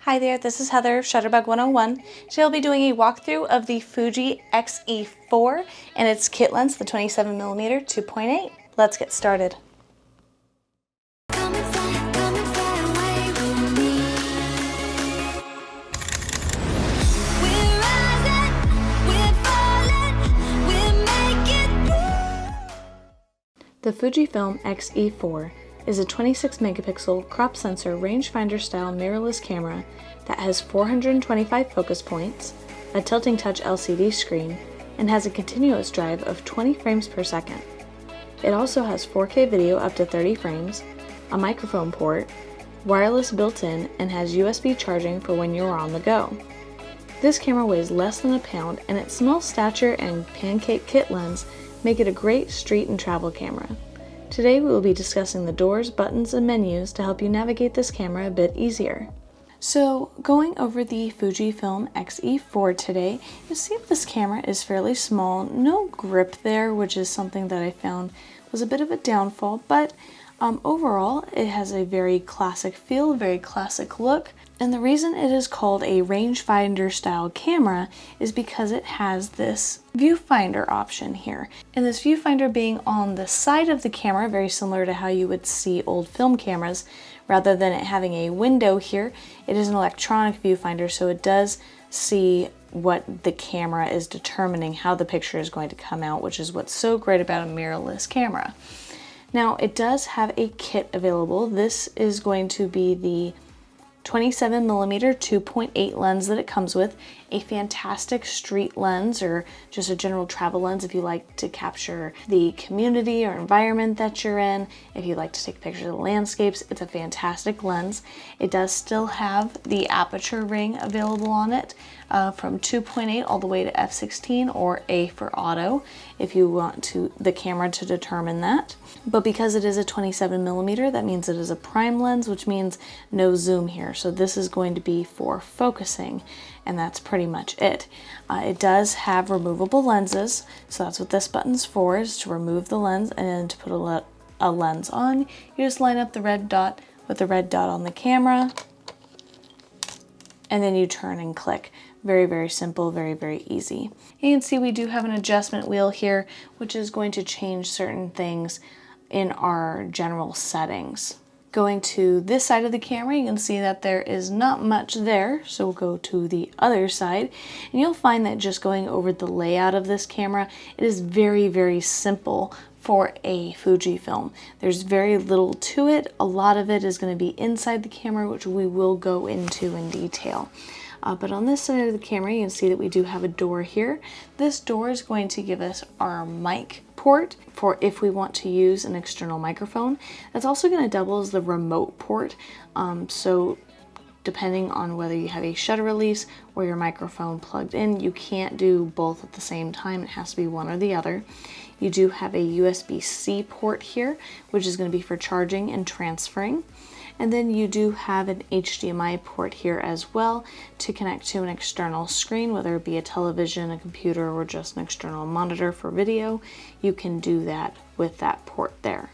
Hi there, this is Heather of Shutterbug 101. Today I'll be doing a walkthrough of the Fuji X-E4 and its kit lens, the 27mm 2.8. Let's get started. The Fujifilm X-E4 is a 26 megapixel crop sensor rangefinder style mirrorless camera that has 425 focus points, a tilting touch LCD screen, and has a continuous drive of 20 frames per second. It also has 4K video up to 30 frames, a microphone port, wireless built-in, and has USB charging for when you are on the go. This camera weighs less than a pound, and its small stature and pancake kit lens make it a great street and travel camera. Today we will be discussing the doors, buttons, and menus to help you navigate this camera a bit easier. So going over the Fujifilm X-E4 today, you'll see that this camera is fairly small, no grip there, which is something that I found was a bit of a downfall, but overall it has a very classic feel, very classic look. And the reason it is called a rangefinder style camera is because it has this viewfinder option here. And this viewfinder being on the side of the camera, very similar to how you would see old film cameras, rather than it having a window here, it is an electronic viewfinder, so it does see what the camera is determining, how the picture is going to come out, which is what's so great about a mirrorless camera. Now, it does have a kit available. This is going to be the 27mm 2.8 lens that it comes with, a fantastic street lens or just a general travel lens if you like to capture the community or environment that you're in. If you like to take pictures of the landscapes, it's a fantastic lens. It does still have the aperture ring available on it from 2.8 all the way to f/16 or A for auto if you want the camera to determine that. But because it is a 27mm, that means it is a prime lens, which means no zoom here. So this is going to be for focusing, and that's pretty much it. It does have removable lenses, so that's what this button's for, is to remove the lens, and then to put a lens on, you just line up the red dot with the red dot on the camera, and then you turn and click. Very, very simple, very, very easy. You can see we do have an adjustment wheel here, which is going to change certain things in our general settings. Going to this side of the camera, you can see that there is not much there, so we'll go to the other side, and you'll find that just going over the layout of this camera, it is very, very simple for a Fujifilm. There's very little to it. A lot of it is going to be inside the camera, which we will go into in detail. But on this side of the camera, you can see that we do have a door here. This door is going to give us our mic port for if we want to use an external microphone. That's also going to double as the remote port. So depending on whether you have a shutter release or your microphone plugged in, you can't do both at the same time. It has to be one or the other. You do have a USB-C port here, which is going to be for charging and transferring. And then you do have an HDMI port here as well to connect to an external screen, whether it be a television, a computer, or just an external monitor for video. You can do that with that port there.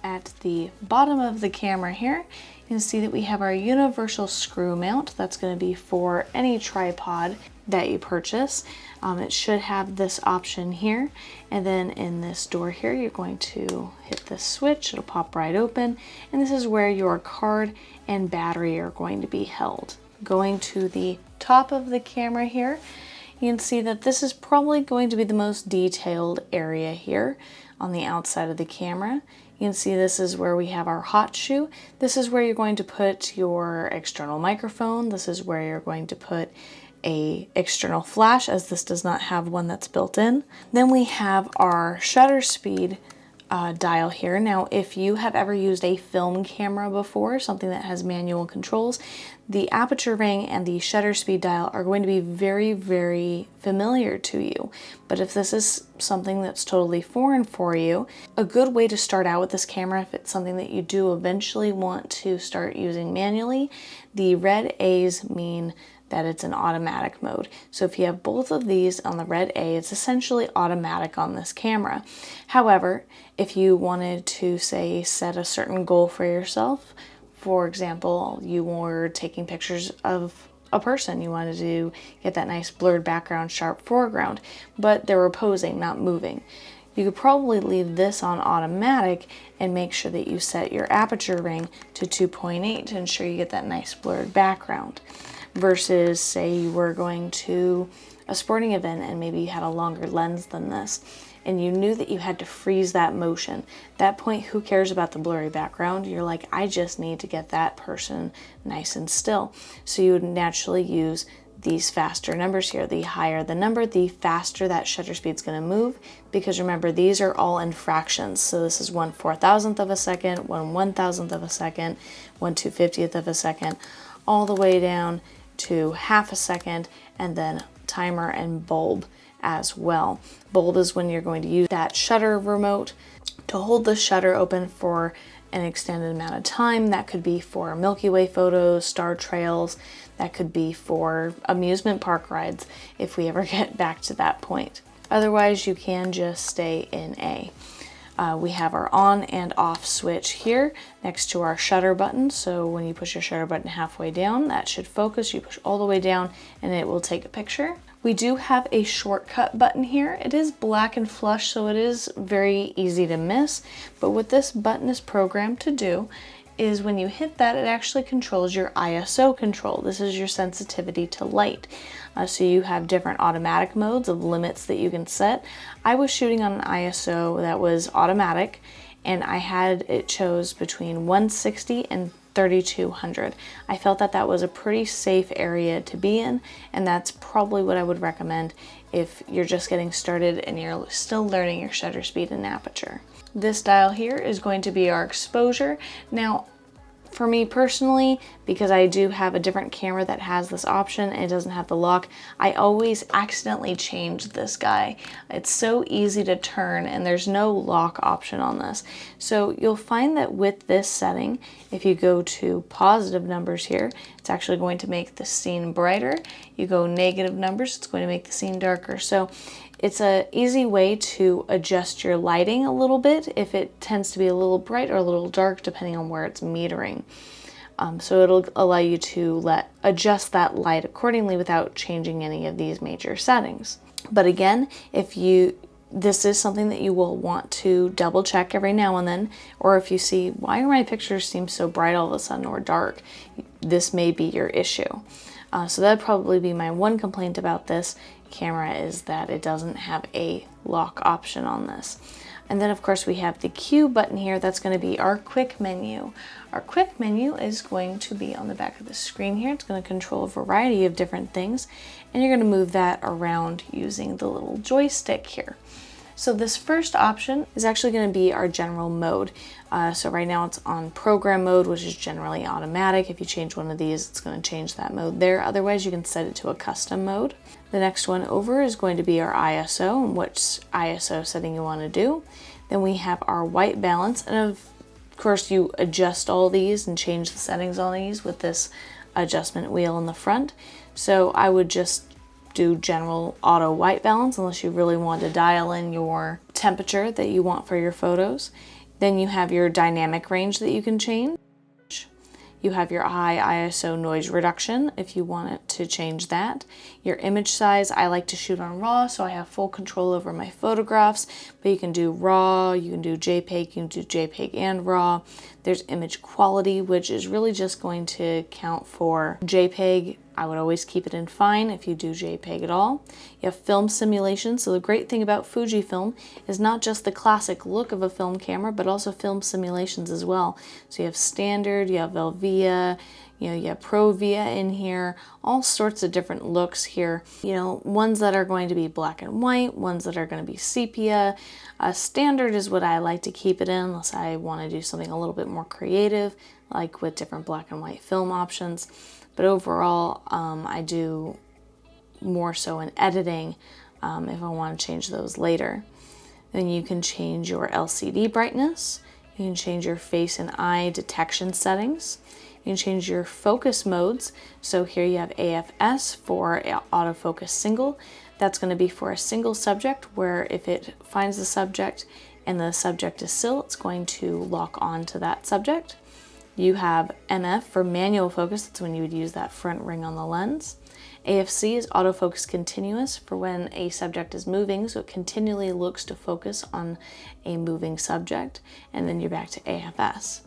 At the bottom of the camera here, you can see that we have our universal screw mount. That's going to be for any tripod that you purchase. It should have this option here, and then in this door here you're going to hit this switch, it'll pop right open, and this is where your card and battery are going to be held. Going to the top of the camera here, you can see that this is probably going to be the most detailed area here on the outside of the camera. You can see this is where we have our hot shoe. This is where you're going to put your external microphone. This is where you're going to put a external flash, as this does not have one that's built in. Then we have our shutter speed dial here. Now, if you have ever used a film camera before, something that has manual controls, the aperture ring and the shutter speed dial are going to be very, very familiar to you. But if this is something that's totally foreign for you, a good way to start out with this camera, if it's something that you do eventually want to start using manually, the red A's mean that it's an automatic mode. So if you have both of these on the red A, it's essentially automatic on this camera. However, if you wanted to, say, set a certain goal for yourself, For example, you were taking pictures of a person. You wanted to get that nice blurred background, sharp foreground, but they were posing, not moving. You could probably leave this on automatic and make sure that you set your aperture ring to 2.8 to ensure you get that nice blurred background. Versus, say you were going to a sporting event and maybe you had a longer lens than this, and you knew that you had to freeze that motion. At that point, who cares about the blurry background? You're like, I just need to get that person nice and still. So you would naturally use these faster numbers here. The higher the number, the faster that shutter speed's gonna move, because remember, these are all in fractions. So this is 1/4000th of a second, 1/1000th of a second, 1/250th of a second, all the way down to half a second, and then timer and bulb as well. Bulb is when you're going to use that shutter remote to hold the shutter open for an extended amount of time. That could be for Milky Way photos, star trails, that could be for amusement park rides if we ever get back to that point. Otherwise, you can just stay in A. We have our on and off switch here next to our shutter button. So when you push your shutter button halfway down, that should focus. You push all the way down and it will take a picture. We do have a shortcut button here. It is black and flush, so it is very easy to miss. But what this button is programmed to do is when you hit that, it actually controls your ISO control. This is your sensitivity to light. So you have different automatic modes of limits that you can set. I was shooting on an ISO that was automatic, and I had it chose between 160 and 3200. I felt that that was a pretty safe area to be in, and that's probably what I would recommend if you're just getting started and you're still learning your shutter speed and aperture. This dial here is going to be our exposure. Now, for me personally, because I do have a different camera that has this option and it doesn't have the lock, I always accidentally change this guy. It's so easy to turn and there's no lock option on this. So you'll find that with this setting, if you go to positive numbers here, it's actually going to make the scene brighter. You go negative numbers, it's going to make the scene darker. So it's an easy way to adjust your lighting a little bit if it tends to be a little bright or a little dark depending on where it's metering. So it'll allow you to adjust that light accordingly without changing any of these major settings. But again, this is something that you will want to double check every now and then, or if you see, why are my pictures seem so bright all of a sudden or dark? This may be your issue. So that'd probably be my one complaint about this camera, is that it doesn't have a lock option on this. And then of course we have the Q button here. That's going to be our quick menu. Our quick menu is going to be on the back of the screen here. It's going to control a variety of different things, and you're going to move that around using the little joystick here. So this first option is actually going to be our general mode. So right now it's on program mode, which is generally automatic. If you change one of these, it's going to change that mode there. Otherwise, you can set it to a custom mode. The next one over is going to be our ISO and which ISO setting you want to do. Then we have our white balance, and of course you adjust all these and change the settings on these with this adjustment wheel in the front. So I would just do general auto white balance unless you really want to dial in your temperature that you want for your photos. Then you have your dynamic range that you can change. You have your high ISO noise reduction if you want it to change that. Your image size, I like to shoot on RAW, so I have full control over my photographs, but you can do RAW, you can do JPEG, you can do JPEG and RAW. There's image quality, which is really just going to count for JPEG. I would always keep it in fine if you do JPEG at all. You have film simulation. So the great thing about Fujifilm is not just the classic look of a film camera, but also film simulations as well. So you have standard, you have Velvia, you have Pro Via in here, all sorts of different looks here. Ones that are going to be black and white, ones that are going to be sepia. Standard is what I like to keep it in unless I want to do something a little bit more creative, like with different black and white film options. But overall, I do more so in editing if I want to change those later. Then you can change your LCD brightness. You can change your face and eye detection settings. You can change your focus modes. So here you have AFS for autofocus single. That's going to be for a single subject, where if it finds the subject and the subject is still, it's going to lock on to that subject. You have MF for manual focus, that's when you would use that front ring on the lens. AFC is autofocus continuous for when a subject is moving, so it continually looks to focus on a moving subject. And then you're back to AFS.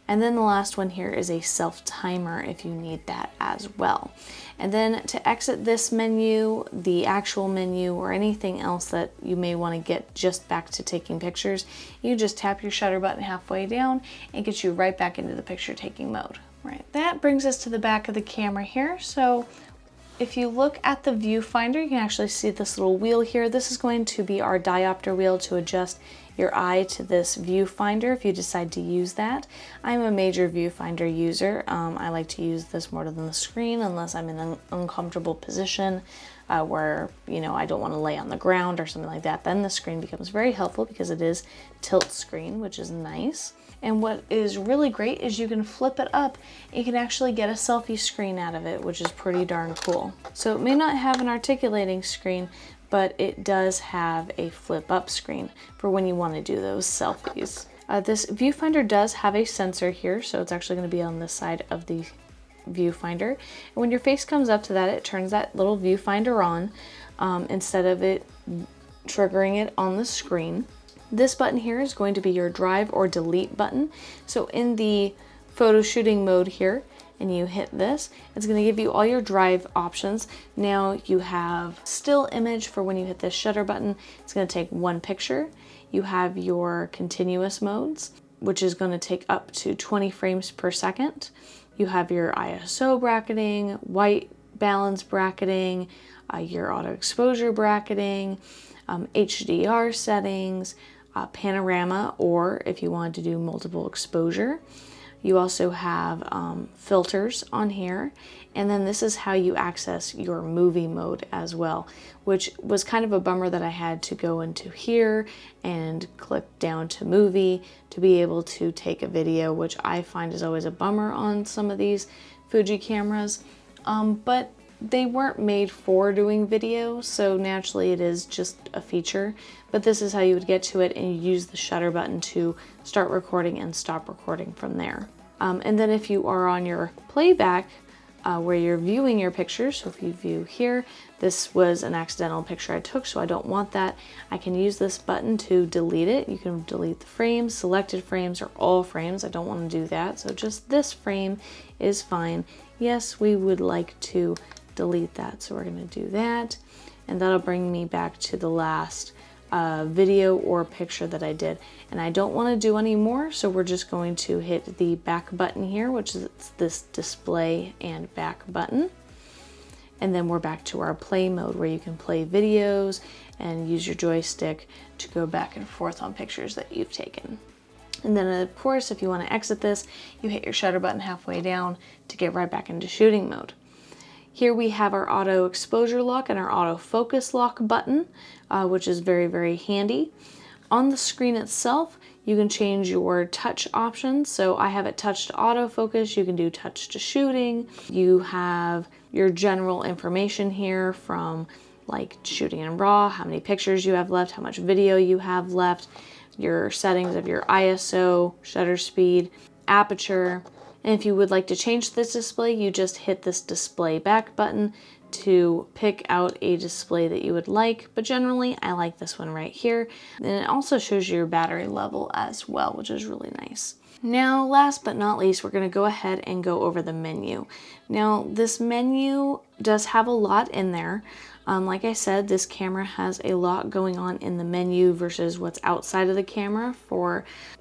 And then the last one here is a self timer if you need that as well. And then to exit this menu, the actual menu, or anything else that you may want to get just back to taking pictures, you just tap your shutter button halfway down and get you right back into the picture taking mode. Right, that brings us to the back of the camera here. So if you look at the viewfinder, you can actually see this little wheel here. This is going to be our diopter wheel to adjust your eye to this viewfinder if you decide to use that. I'm a major viewfinder user. I like to use this more than the screen unless I'm in an uncomfortable position where, you know, I don't want to lay on the ground or something like that. Then the screen becomes very helpful because it is tilt screen, which is nice. And what is really great is you can flip it up and you can actually get a selfie screen out of it, which is pretty darn cool. So it may not have an articulating screen, but it does have a flip up screen for when you want to do those selfies. This viewfinder does have a sensor here, so it's actually going to be on this side of the viewfinder. And when your face comes up to that, it turns that little viewfinder on instead of it triggering it on the screen. This button here is going to be your drive or delete button. So in the photo shooting mode here, and you hit this, it's going to give you all your drive options. Now you have still image for when you hit this shutter button. It's going to take one picture. You have your continuous modes, which is going to take up to 20 frames per second. You have your ISO bracketing, white balance bracketing, your auto exposure bracketing, HDR settings, panorama, or if you wanted to do multiple exposure. You also have filters on here, and then this is how you access your movie mode as well, which was kind of a bummer that I had to go into here and click down to movie to be able to take a video, which I find is always a bummer on some of these Fuji cameras, but they weren't made for doing video, so naturally it is just a feature. But this is how you would get to it, and you use the shutter button to start recording and stop recording from there. And then if you are on your playback, where you're viewing your pictures, so if you view here, this was an accidental picture I took, so I don't want that. I can use this button to delete it. You can delete the frames, selected frames, or all frames. I don't want to do that, so just this frame is fine. Yes, we would like to delete that, so we're going to do that, and that'll bring me back to the last video or picture that I did. And I don't want to do any more, so we're just going to hit the back button here, which is this display and back button, and then we're back to our play mode where you can play videos and use your joystick to go back and forth on pictures that you've taken. And then of course, if you want to exit this, you hit your shutter button halfway down to get right back into shooting mode. Here we have our auto exposure lock and our auto focus lock button, which is very, very handy. On the screen itself, you can change your touch options. So I have it touch to autofocus. You can do touch to shooting. You have your general information here from like shooting in RAW, how many pictures you have left, how much video you have left, your settings of your ISO, shutter speed, aperture. And if you would like to change this display, you just hit this display back button to pick out a display that you would like. But generally, I like this one right here. And it also shows you your battery level as well, which is really nice. Now, last but not least, we're going to go ahead and go over the menu. Now, this menu does have a lot in there. Like I said, this camera has a lot going on in the menu versus what's outside of the camera,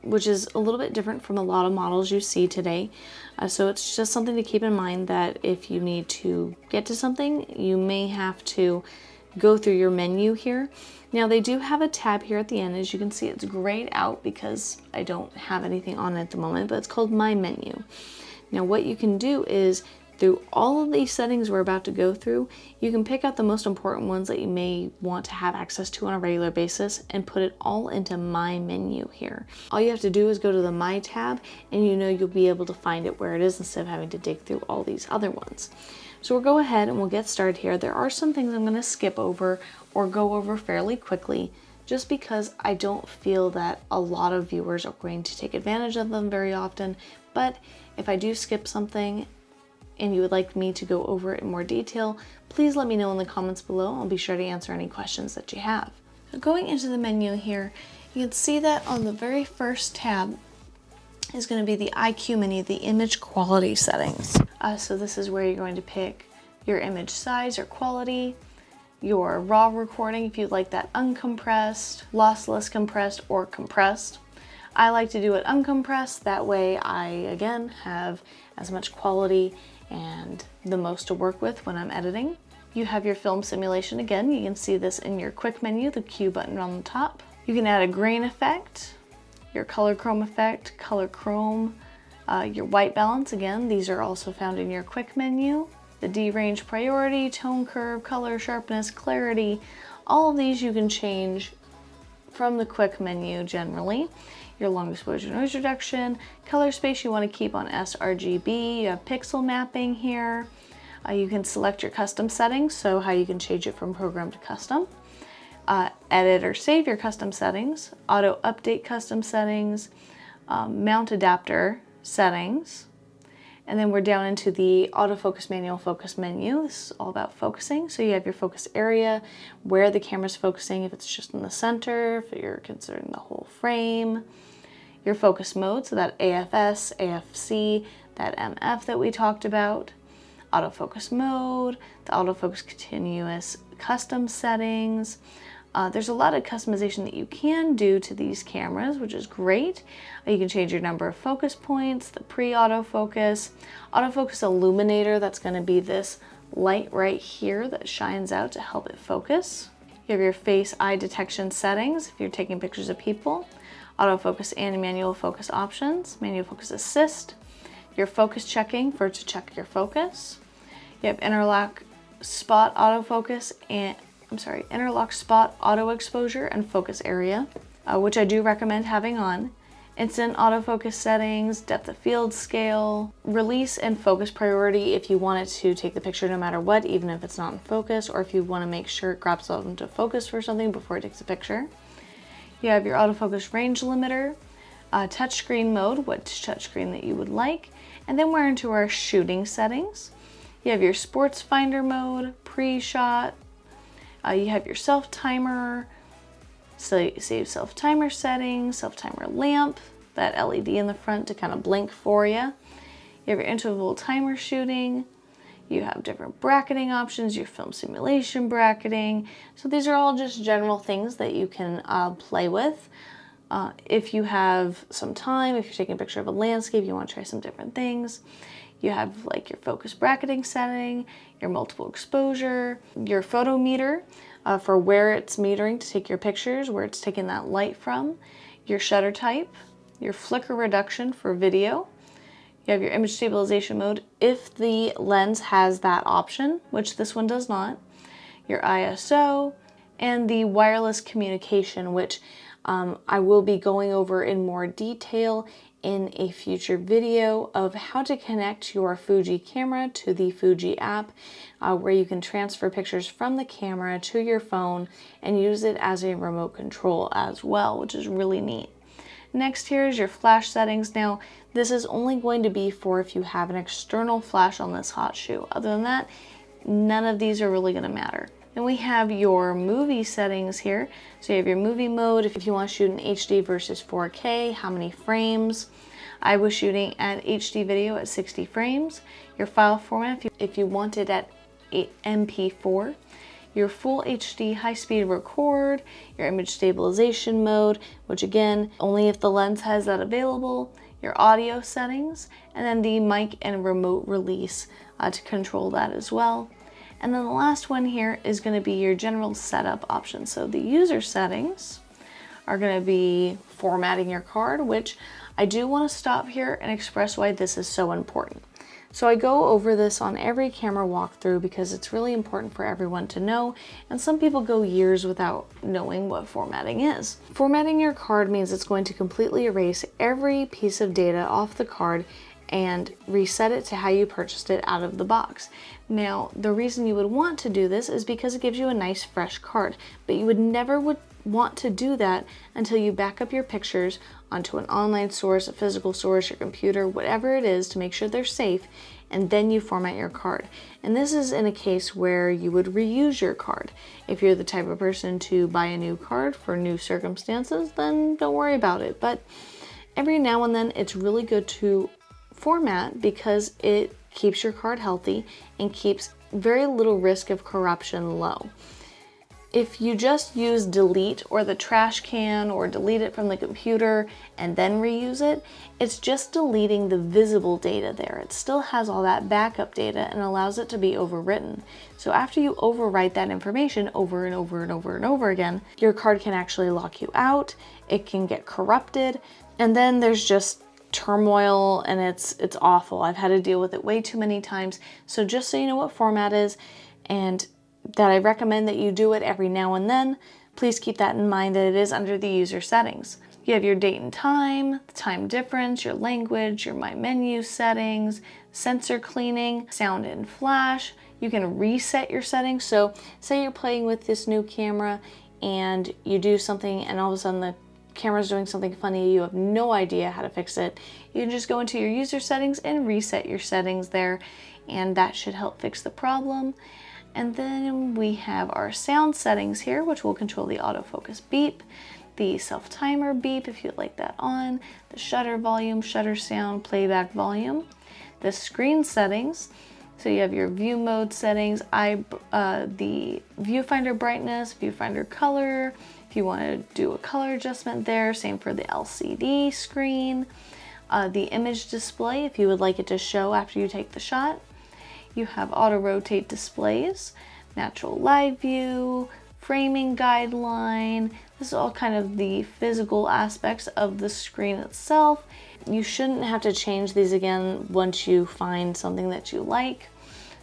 which is a little bit different from a lot of models you see today. So it's just something to keep in mind that if you need to get to something, you may have to go through your menu here. Now they do have a tab here at the end. As you can see, it's grayed out because I don't have anything on it at the moment, but it's called My Menu. Now what you can do is, through all of these settings we're about to go through, you can pick out the most important ones that you may want to have access to on a regular basis and put it all into My Menu here. All you have to do is go to the My tab, and you know you'll be able to find it where it is instead of having to dig through all these other ones. So we'll go ahead and we'll get started here. There are some things I'm going to skip over or go over fairly quickly, just because I don't feel that a lot of viewers are going to take advantage of them very often. But If I do skip something and you would like me to go over it in more detail, please let me know in the comments below. I'll be sure to answer any questions that you have. So going into the menu here, you can see that on the very first tab is going to be the IQ menu, the image quality settings. So this is where you're going to pick your image size or quality, your raw recording if you'd like that uncompressed, lossless compressed, or compressed. I like to do it uncompressed, that way I again have as much quality and the most to work with when I'm editing. You have your film simulation again, you can see this in your quick menu, the Q button on the top. You can add a grain effect, your color chrome effect, color chrome, your white balance, again, these are also found in your quick menu. The derange priority, tone curve, color sharpness, clarity, all of these you can change from the quick menu generally. Your long exposure noise reduction, color space you want to keep on sRGB, you have pixel mapping here. You can select your custom settings, so how you can change it from program to custom. Edit or save your custom settings, auto update custom settings, mount adapter settings. And then we're down into the autofocus manual focus menu. This is all about focusing. So you have your focus area, where the camera's focusing, if it's just in the center, if you're considering the whole frame. Your focus mode, so that AFS, AFC, that MF that we talked about. Autofocus mode, the autofocus continuous custom settings. There's a lot of customization that you can do to these cameras, which is great. You can change your number of focus points, the pre-autofocus, autofocus illuminator, that's going to be this light right here that shines out to help it focus. You have your face eye detection settings if you're taking pictures of people, autofocus and manual focus options, manual focus assist, your focus checking to check your focus. You have interlock spot autofocus and interlock spot auto exposure and focus area, which I do recommend having on. Instant autofocus settings, depth of field scale, release and focus priority if you want it to take the picture no matter what, even if it's not in focus, or if you want to make sure it grabs onto focus for something before it takes a picture. You have your autofocus range limiter, touchscreen mode, which touchscreen that you would like, and then we're into our shooting settings. You have your sports finder mode, pre-shot. You have your self-timer, save self-timer settings, self-timer lamp, that LED in the front to kind of blink for you. You have your interval timer shooting. You have different bracketing options, your film simulation bracketing. So these are all just general things that you can play with. If you have some time, if you're taking a picture of a landscape, you want to try some different things. You have like your focus bracketing setting, your multiple exposure, your photo meter for where it's metering to take your pictures, where it's taking that light from, your shutter type, your flicker reduction for video. You have your image stabilization mode if the lens has that option, which this one does not, your ISO, and the wireless communication, which I will be going over in more detail in a future video of how to connect your Fuji camera to the Fuji app, where you can transfer pictures from the camera to your phone and use it as a remote control as well, which is really neat. Next here is your flash settings. Now, this is only going to be for if you have an external flash on this hot shoe. Other than that, none of these are really going to matter. Then we have your movie settings here. So you have your movie mode, if you want to shoot in HD versus 4K, how many frames. I was shooting at HD video at 60 frames. Your file format, if you want it at MP4. Your full HD high-speed record, your image stabilization mode, which again, only if the lens has that available, your audio settings, and then the mic and remote release to control that as well. And then the last one here is going to be your general setup options. So the user settings are going to be formatting your card, which I do want to stop here and express why this is so important. So I go over this on every camera walkthrough because it's really important for everyone to know, and some people go years without knowing what formatting is. Formatting your card means it's going to completely erase every piece of data off the card and reset it to how you purchased it out of the box. Now, the reason you would want to do this is because it gives you a nice fresh card, but you would never want to do that until you back up your pictures onto an online source, a physical source, your computer, whatever it is, to make sure they're safe, and then you format your card. And this is in a case where you would reuse your card. If you're the type of person to buy a new card for new circumstances, then don't worry about it. But every now and then it's really good to format because it keeps your card healthy and keeps very little risk of corruption low. If you just use delete or the trash can or delete it from the computer and then reuse it, it's just deleting the visible data there. It still has all that backup data and allows it to be overwritten. So after you overwrite that information over and over and over and over again, your card can actually lock you out, it can get corrupted, and then there's just turmoil and it's awful. I've had to deal with it way too many times. So just so you know what format is, and that I recommend that you do it every now and then, please keep that in mind that it is under the user settings. You have your date and time, the time difference, your language, your My Menu settings, sensor cleaning, sound and flash. You can reset your settings. So say you're playing with this new camera and you do something and all of a sudden the camera's doing something funny, you have no idea how to fix it. You can just go into your user settings and reset your settings there, and that should help fix the problem. And then we have our sound settings here, which will control the autofocus beep, the self-timer beep if you'd like that on, the shutter volume, shutter sound, playback volume, the screen settings. So you have your view mode settings, the viewfinder brightness, viewfinder color, if you want to do a color adjustment there, same for the LCD screen, the image display if you would like it to show after you take the shot. You have auto rotate displays, natural live view, framing guideline. This is all kind of the physical aspects of the screen itself. You shouldn't have to change these again once you find something that you like.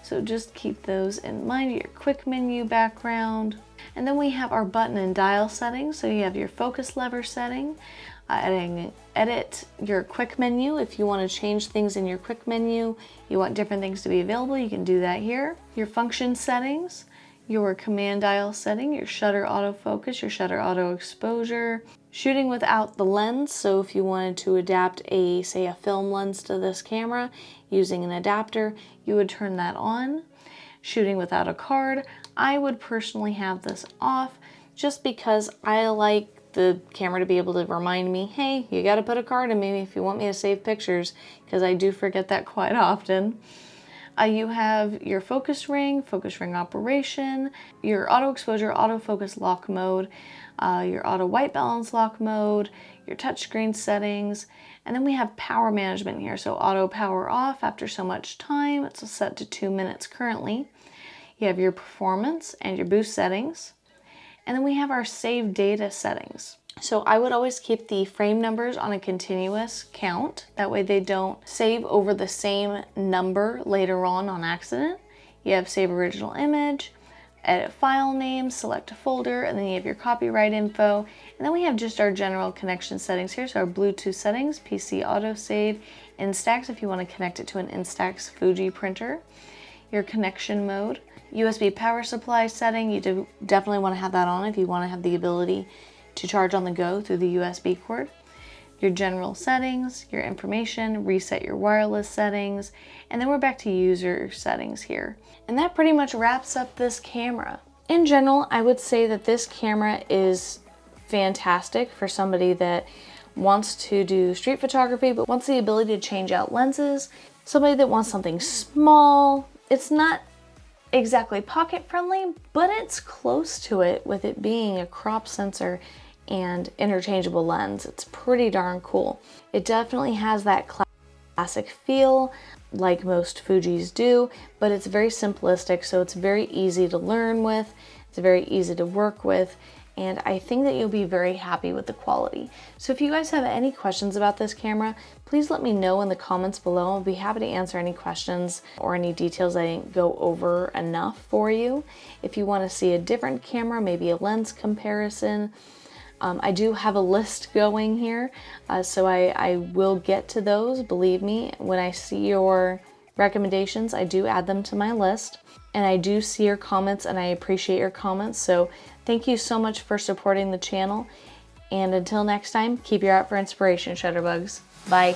So just keep those in mind, your quick menu background. And then we have our button and dial settings. So you have your focus lever setting, edit your quick menu. If you want to change things in your quick menu, you want different things to be available, you can do that here. Your function settings, your command dial setting, your shutter autofocus, your shutter auto exposure, shooting without the lens. So if you wanted to adapt say a film lens to this camera using an adapter, you would turn that on. Shooting without a card, I would personally have this off just because I like the camera to be able to remind me, hey, you got to put a card in me if you want me to save pictures, because I do forget that quite often. You have your focus ring operation, your auto exposure, autofocus lock mode, your auto white balance lock mode, your touchscreen settings, and then we have power management here. So auto power off after so much time, it's set to 2 minutes currently. You have your performance and your boost settings. And then we have our save data settings. So I would always keep the frame numbers on a continuous count. That way they don't save over the same number later on accident. You have save original image, edit file name, select a folder, and then you have your copyright info. And then we have just our general connection settings here. So our Bluetooth settings, PC autosave, Instax if you want to connect it to an Instax Fuji printer. Your connection mode, USB power supply setting, you do definitely want to have that on if you want to have the ability to charge on the go through the USB cord. Your general settings, your information, reset your wireless settings, and then we're back to user settings here. And that pretty much wraps up this camera. In general, I would say that this camera is fantastic for somebody that wants to do street photography but wants the ability to change out lenses, somebody that wants something small. It's not exactly pocket friendly, but it's close to it with it being a crop sensor and interchangeable lens. It's pretty darn cool. It definitely has that classic feel like most Fujis do, but it's very simplistic, so it's very easy to learn with, it's very easy to work with, and I think that you'll be very happy with the quality. So if you guys have any questions about this camera, please let me know in the comments below. I'll be happy to answer any questions or any details I didn't go over enough for you. If you want to see a different camera, maybe a lens comparison, I do have a list going here, so I will get to those. Believe me, when I see your recommendations, I do add them to my list, and I do see your comments and I appreciate your comments, so Thank you so much for supporting the channel, and until next time, keep your eye out for inspiration, Shutterbugs. Bye.